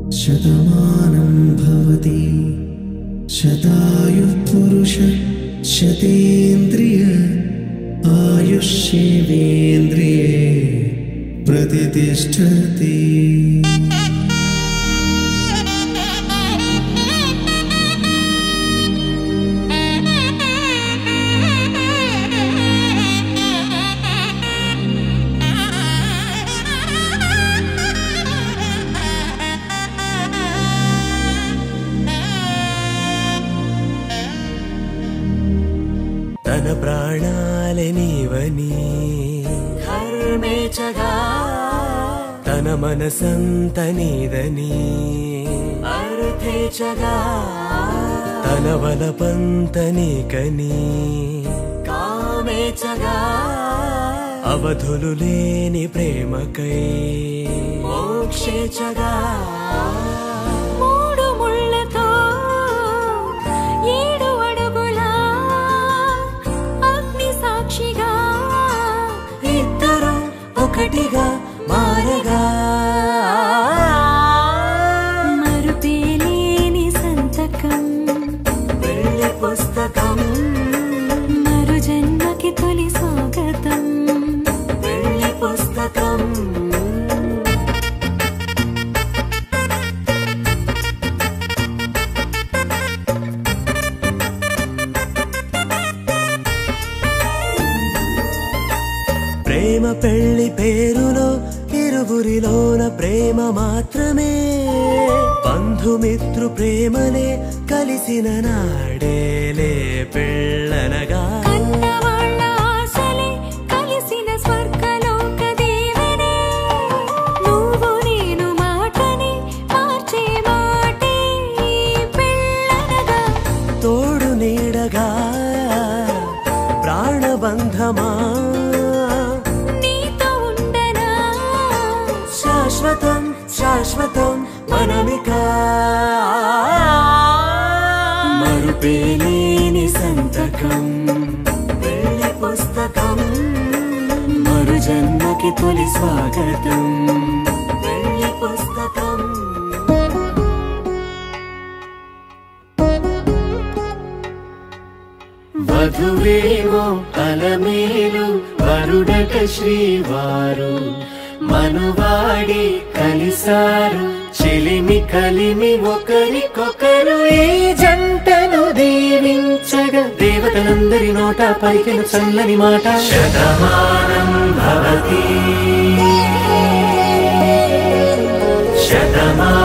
शतमानं भवति शतायुः पुरुष शतेन्द्रिय आयुष्येवेन्द्रिये प्रतिष्ठति। तन प्राणाले नीवनी धर्मेचगा तन मनसंत नीदनी अर्थेचगा तन वलपंत नीकनी कामेचगा అవధులు లేని ప్రేమకై మోక్షేచగా మూడు ముళ్ళతో ఏడు అడుగుల అగ్ని సాక్షిగా ఇద్దరు ఒకటిగా మారగా మరుపేలేని సంతకం వెళ్ళి పుస్తకం మరు జన్మకి తొలి స్వాగతం వెళ్ళి పుస్తకం ప్రేమ పెళ్లి పేరులో ఇరువురిలోన ప్రేమ మాత్రమే బంధుమిత్రు ప్రేమనే కలిసిన నాడేలే పెళ్ళనగా కన్నవాళ్ళ ఆశలే కలిసిన స్వర్గలోక దేవనే నువ్వు నేను మాటని మార్చే మాటే పెళ్ళనగా తోడు నీడగా ప్రాణబంధమా నీతో ఉండనా శాశ్వతం శాశ్వతం మనమిక మరుపేలేని సంతకం వెళ్ళి పుస్తకం మరు జన్మకి తొలి స్వాగతం వెళ్ళి పుస్తకం వధువేమో అలమేలు వరుడట శ్రీవారు మనువాడి కలిసారు చిలిమి కలిమి ఒకరికొకరు ఈ జంటను దీవించగా దేవతలందరి నోట పలికిన చల్లని మాట శతమానం భవతి శతమానం